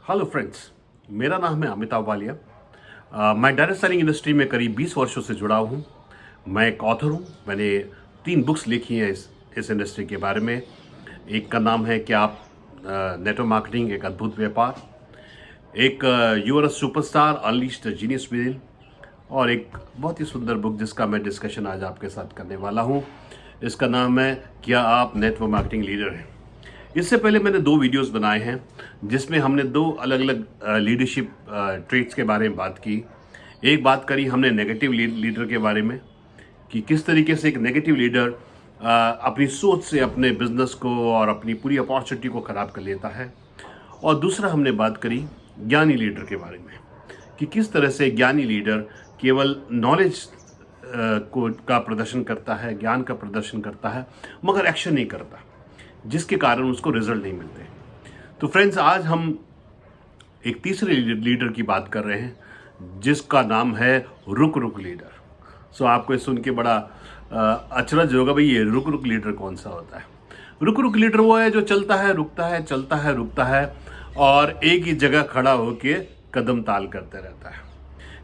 Hello friends, मेरा नाम है अमिताभ वालिया। मैं डायरेक्ट सेलिंग इंडस्ट्री में करीब 20 वर्षों से जुड़ा हूँ। मैं एक ऑथर हूँ। मैंने 3 बुक्स लिखी हैं इस इंडस्ट्री के बारे में। एक का नाम है कि आप नेटवर्क मार्केटिंग एक अद्भुत व्यापार, एक you are a superstar unleash the genius within, और एक बहुत ही सुंदर बुक जिसका मैं डिस्कशन आज आपके साथ करने वाला हूँ। इसका नाम है क्या आप नेटवर्क मार्केटिंग लीडर हैं। इससे पहले मैंने 2 वीडियोस बनाए हैं जिसमें हमने 2 अलग अलग लीडरशिप ट्रेट्स के बारे में बात की। एक बात करी हमने नेगेटिव लीडर के बारे में कि किस तरीके से एक नेगेटिव लीडर अपनी सोच से अपने बिजनेस को और अपनी पूरी अपॉर्चुनिटी को ख़राब कर लेता है। और दूसरा हमने बात करी ज्ञानी लीडर के बारे में कि किस तरह से ज्ञानी लीडर केवल नॉलेज को का प्रदर्शन करता है, ज्ञान का प्रदर्शन करता है, मगर एक्शन नहीं करता, जिसके कारण उसको रिजल्ट नहीं मिलते। तो फ्रेंड्स, आज हम एक तीसरे लीडर की बात कर रहे हैं जिसका नाम है रुक रुक लीडर। सो आपको ये सुन के बड़ा अचरज होगा, भाई ये रुक रुक लीडर कौन सा होता है। रुक रुक लीडर वो है जो चलता है रुकता है, चलता है रुकता है और एक ही जगह खड़ा होके कदम ताल करते रहता है।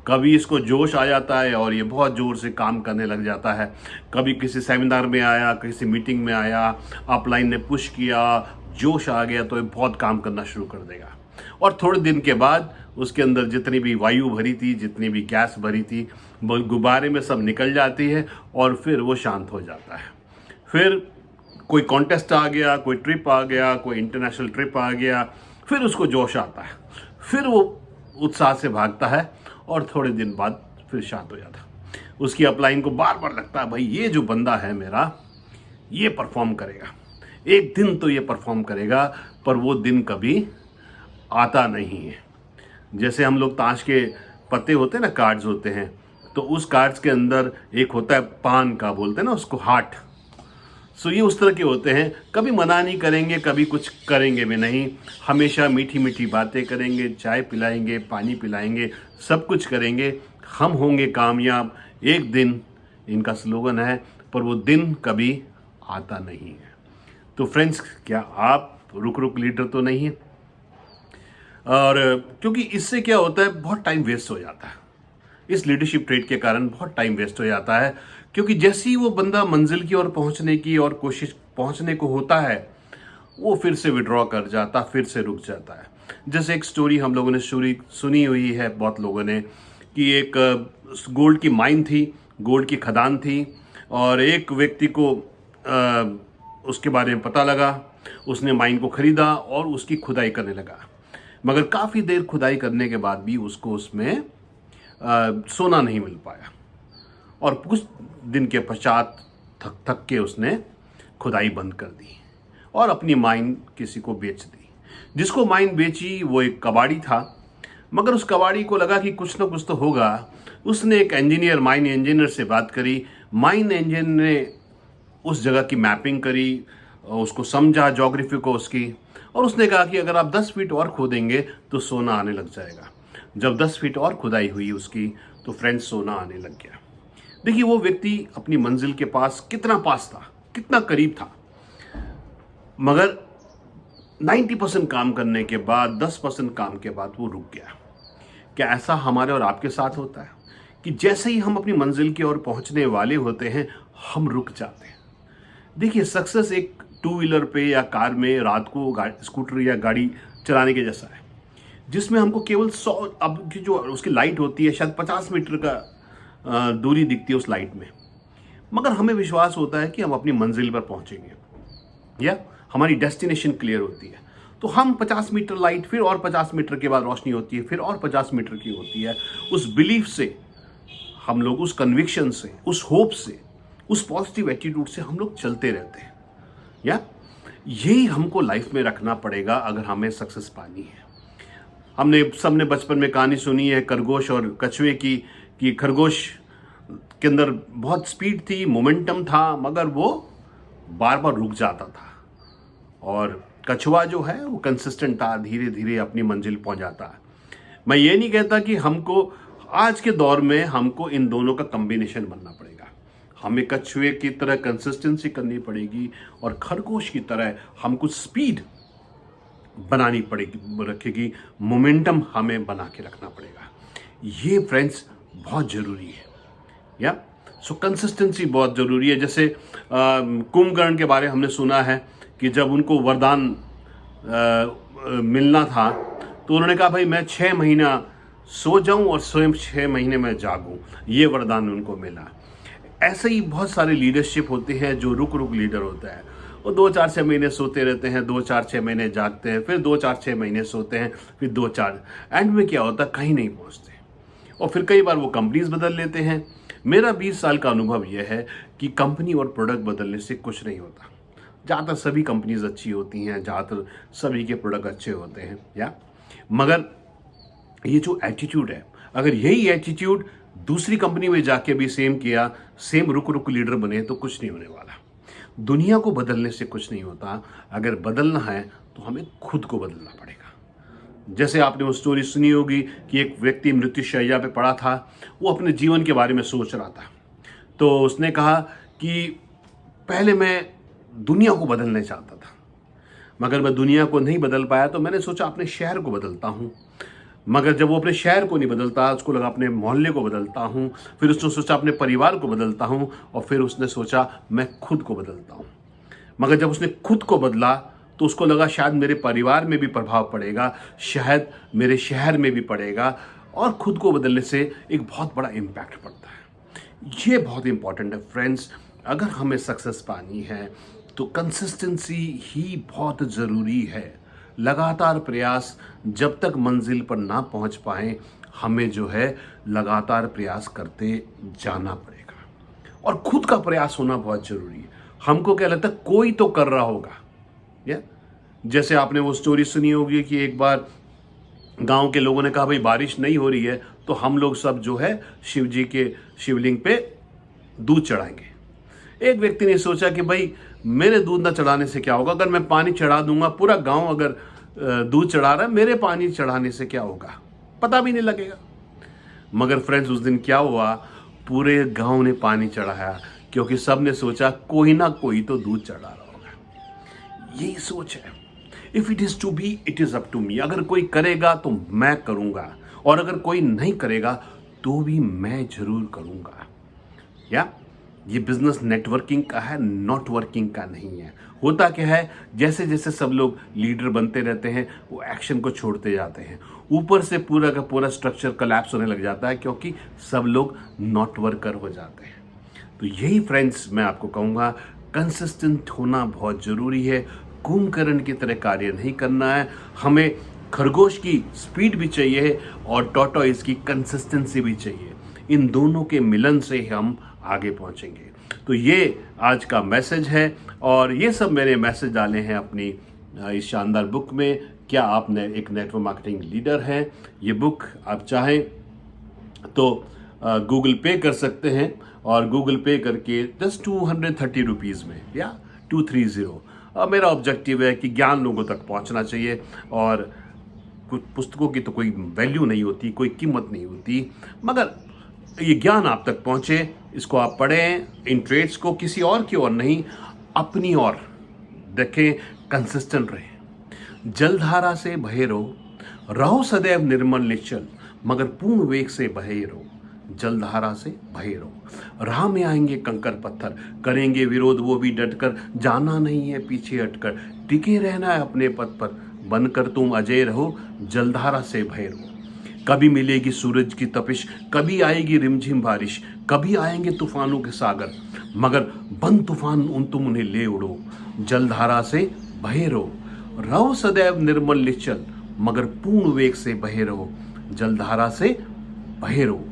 कभी इसको जोश आ जाता है और ये बहुत ज़ोर से काम करने लग जाता है। कभी किसी सेमिनार में आया, किसी मीटिंग में आया, अपलाइन ने पुश किया, जोश आ गया तो ये बहुत काम करना शुरू कर देगा। और थोड़े दिन के बाद उसके अंदर जितनी भी वायु भरी थी, जितनी भी गैस भरी थी, वो गुब्बारे में सब निकल जाती है और फिर वो शांत हो जाता है। फिर कोई कॉन्टेस्ट आ गया, कोई ट्रिप आ गया, कोई इंटरनेशनल ट्रिप आ गया, फिर उसको जोश आता है, फिर वो उत्साह से भागता है और थोड़े दिन बाद फिर शांत हो जाता है। उसकी अपलाइन को बार बार लगता है भाई ये जो बंदा है मेरा, ये परफॉर्म करेगा, एक दिन तो ये परफॉर्म करेगा, पर वो दिन कभी आता नहीं है। जैसे हम लोग ताश के पत्ते होते हैं ना, कार्ड्स होते हैं, तो उस कार्ड्स के अंदर एक होता है पान का, बोलते हैं ना उसको, हार्ट। सो ये उस तरह के होते हैं, कभी मना नहीं करेंगे, कभी कुछ करेंगे भी नहीं, हमेशा मीठी मीठी बातें करेंगे, चाय पिलाएंगे, पानी पिलाएंगे, सब कुछ करेंगे, हम होंगे कामयाब एक दिन, इनका स्लोगन है, पर वो दिन कभी आता नहीं है। तो फ्रेंड्स, क्या आप रुक रुक लीडर तो नहीं है? और क्योंकि इससे क्या होता है, बहुत टाइम वेस्ट हो जाता है। इस लीडरशिप ट्रेट के कारण बहुत टाइम वेस्ट हो जाता है, क्योंकि जैसे ही वो बंदा मंजिल की ओर पहुंचने की और कोशिश पहुंचने को होता है, वो फिर से विड्रॉ कर जाता, फिर से रुक जाता है। जैसे एक स्टोरी हम लोगों ने सुनी हुई है बहुत लोगों ने, कि एक गोल्ड की माइन थी, गोल्ड की खदान थी, और एक व्यक्ति को उसके बारे में पता लगा, उसने माइन को खरीदा और उसकी खुदाई करने लगा। मगर काफ़ी देर खुदाई करने के बाद भी उसको उसमें सोना नहीं मिल पाया, और कुछ दिन के पश्चात थक थक के उसने खुदाई बंद कर दी और अपनी माइन किसी को बेच दी। जिसको माइन बेची वो एक कबाड़ी था, मगर उस कबाड़ी को लगा कि कुछ ना कुछ तो होगा। उसने एक इंजीनियर, माइन इंजीनियर से बात करी। माइन इंजीनियर ने उस जगह की मैपिंग करी, उसको समझा, ज्योग्राफी को उसकी, और उसने कहा कि अगर आप 10 फीट और खोदेंगे तो सोना आने लग जाएगा। जब 10 फीट और खुदाई हुई उसकी, तो फ्रेंड्स सोना आने लग गया। देखिए, वो व्यक्ति अपनी मंजिल के पास कितना पास था, कितना करीब था, मगर 90% काम करने के बाद, 10% काम के बाद वो रुक गया। क्या ऐसा हमारे और आपके साथ होता है कि जैसे ही हम अपनी मंजिल की ओर पहुंचने वाले होते हैं, हम रुक जाते हैं? देखिए, सक्सेस एक 2 व्हीलर पे या कार में रात को स्कूटर या गाड़ी चलाने के जैसा है, जिसमें हमको केवल 100, अब की जो उसकी लाइट होती है, शायद 50 मीटर का दूरी दिखती है उस लाइट में, मगर हमें विश्वास होता है कि हम अपनी मंजिल पर पहुंचेंगे या हमारी डेस्टिनेशन क्लियर होती है। तो हम 50 मीटर लाइट, फिर और 50 मीटर के बाद रोशनी होती है, फिर और 50 मीटर की होती है। उस बिलीफ से हम लोग, उस कन्विक्शन से, उस होप से, उस पॉजिटिव एटीट्यूड से हम लोग चलते रहते हैं। या यही हमको लाइफ में रखना पड़ेगा अगर हमें सक्सेस पानी है। हमने सबने बचपन में कहानी सुनी है खरगोश और कछुए की, कि खरगोश के अंदर बहुत स्पीड थी, मोमेंटम था, मगर वो बार बार रुक जाता था, और कछुआ जो है वो कंसिस्टेंट था, धीरे धीरे अपनी मंजिल पहुंच जाता है। मैं ये नहीं कहता कि हमको आज के दौर में हमको इन दोनों का कॉम्बिनेशन बनना पड़ेगा। हमें कछुए की तरह कंसिस्टेंसी करनी पड़ेगी और खरगोश की तरह हम कुछ स्पीड बनानी पड़ेगी, रखेगी, मोमेंटम हमें बना के रखना पड़ेगा। ये फ्रेंड्स बहुत ज़रूरी है। या सो कंसिस्टेंसी बहुत ज़रूरी है। जैसे कुंभकर्ण के बारे में हमने सुना है कि जब उनको वरदान मिलना था तो उन्होंने कहा भाई मैं 6 महीना सो जाऊं और स्वयं 6 महीने में जागूं, ये वरदान उनको मिला। ऐसे ही बहुत सारे लीडरशिप होते हैं जो रुक रुक लीडर होता है। वो 2-4-6 महीने सोते रहते हैं, 2-4-6 महीने जागते हैं, फिर 2-4-6 महीने सोते हैं, फिर 2-4, एंड में क्या होता है, कहीं नहीं पहुंचते। और फिर कई बार वो कंपनीज बदल लेते हैं। मेरा 20 साल का अनुभव यह है कि कंपनी और प्रोडक्ट बदलने से कुछ नहीं होता। ज़्यादातर सभी कंपनीज अच्छी होती हैं, ज़्यादातर सभी के प्रोडक्ट अच्छे होते हैं, या मगर ये जो एटीट्यूड है, अगर यही एटीट्यूड दूसरी कंपनी में जाके भी सेम किया, सेम रुक रुक लीडर बने, तो कुछ नहीं होने वाला। दुनिया को बदलने से कुछ नहीं होता। अगर बदलना है तो हमें खुद को बदलना पड़ेगा। जैसे आपने वो स्टोरी सुनी होगी कि एक व्यक्ति मृत्युशैया पे पड़ा था, वो अपने जीवन के बारे में सोच रहा था। तो उसने कहा कि पहले मैं दुनिया को बदलना चाहता था, मगर मैं दुनिया को नहीं बदल पाया, तो मैंने सोचा अपने शहर को बदलता हूँ। मगर जब वो अपने शहर को नहीं बदलता, उसको लगा अपने मोहल्ले को बदलता हूँ, फिर उसने सोचा अपने परिवार को बदलता हूँ, और फिर उसने सोचा मैं खुद को बदलता हूँ। मगर जब उसने खुद को बदला तो उसको लगा शायद मेरे परिवार में भी प्रभाव पड़ेगा, शायद मेरे शहर में भी पड़ेगा, और खुद को बदलने से एक बहुत बड़ा इम्पैक्ट पड़ता है। ये बहुत इंपॉर्टेंट है फ्रेंड्स। अगर हमें सक्सेस पानी है तो कंसिस्टेंसी ही बहुत ज़रूरी है। लगातार प्रयास, जब तक मंजिल पर ना पहुंच पाए, हमें जो है लगातार प्रयास करते जाना पड़ेगा। और खुद का प्रयास होना बहुत ज़रूरी है। हमको क्या लगता है, कोई तो कर रहा होगा। या जैसे आपने वो स्टोरी सुनी होगी कि एक बार गांव के लोगों ने कहा भाई बारिश नहीं हो रही है, तो हम लोग सब जो है शिव जी के शिवलिंग पे दूध चढ़ाएंगे। एक व्यक्ति ने सोचा कि भाई मेरे दूध न चढ़ाने से क्या होगा, अगर मैं पानी चढ़ा दूंगा, पूरा गांव अगर दूध चढ़ा रहा है, मेरे पानी चढ़ाने से क्या होगा, पता भी नहीं लगेगा। मगर फ्रेंड्स उस दिन क्या हुआ, पूरे गांव ने पानी चढ़ाया, क्योंकि सब ने सोचा कोई ना कोई तो दूध चढ़ा रहा होगा। यही सोच है। If it is to be, it is up to me. अगर कोई करेगा तो मैं करूंगा, और अगर कोई नहीं करेगा तो भी मैं जरूर करूंगा। या ये बिजनेस नेटवर्किंग का है, नॉट वर्किंग का नहीं है। होता क्या है, जैसे जैसे सब लोग लीडर बनते रहते हैं, वो एक्शन को छोड़ते जाते हैं, ऊपर से पूरा का पूरा स्ट्रक्चर कोलैप्स होने लग जाता है, क्योंकि सब लोग नॉट वर्कर हो जाते हैं। तो यही फ्रेंड्स मैं आपको कहूँगा, कंसिस्टेंट होना बहुत ज़रूरी है। कुंभकर्ण की तरह कार्य नहीं करना है। हमें खरगोश की स्पीड भी चाहिए और टॉर्टोइस की कंसिस्टेंसी भी चाहिए। इन दोनों के मिलन से हम आगे पहुंचेंगे। तो ये आज का मैसेज है, और ये सब मैंने मैसेज डाले हैं अपनी इस शानदार बुक में, क्या आप एक नेटवर्क मार्केटिंग लीडर हैं। ये बुक आप चाहें तो गूगल पे कर सकते हैं, और गूगल पे करके जस्ट 230 रुपीज़ में, या 230। मेरा ऑब्जेक्टिव है कि ज्ञान लोगों तक पहुंचना चाहिए, और कुछ पुस्तकों की तो कोई वैल्यू नहीं होती, कोई कीमत नहीं होती, मगर ये ज्ञान आप तक पहुंचे, इसको आप पढ़ें, इन ट्रेड्स को किसी और की ओर नहीं, अपनी ओर देखें, कंसिस्टेंट रहें। जलधारा से बहे रहो सदैव निर्मल निश्चल, मगर पूर्ण वेग से बहे रहो। जलधारा से बहे रहो। राह में आएंगे कंकर पत्थर, करेंगे विरोध वो भी डटकर, जाना नहीं है पीछे हटकर, टिके रहना है अपने पद पर, बनकर तुम अजय रहो, जलधारा से बहे रहो। कभी मिलेगी सूरज की तपिश, कभी आएगी रिमझिम बारिश, कभी आएंगे तूफानों के सागर, मगर बन तूफान तुम उन्हें ले उड़ो। जलधारा से बहे रहो सदैव निर्मल निश्चल, मगर पूर्ण वेग से बहे रहो। जलधारा से बहे रहो।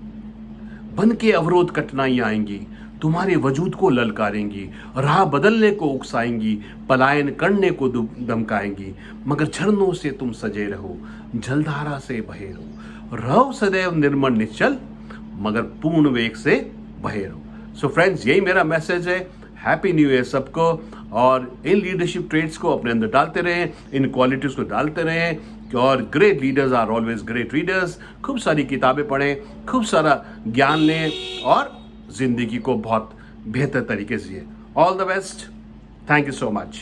बन के अवरोध कठिनाइयां आएंगी, तुम्हारे वजूद को ललकारेंगी, राह बदलने को उकसाएंगी, पलायन करने को धमकाएंगी, मगर झरनों से तुम सजे रहो। जलधारा से बहे रहो सदैव निर्मल निश्चल, मगर पूर्ण वेग से बहे रहो। सो फ्रेंड्स, यही मेरा मैसेज है। हैप्पी न्यू ईयर सबको, और इन लीडरशिप ट्रेड्स को अपने अंदर डालते रहें, इन क्वालिटीज को डालते रहें, और great leaders are always great readers. खूब सारी किताबें पढ़ें, खूब सारा ज्ञान लें, और जिंदगी को बहुत बेहतर तरीके से जिए। All the best. Thank you so much.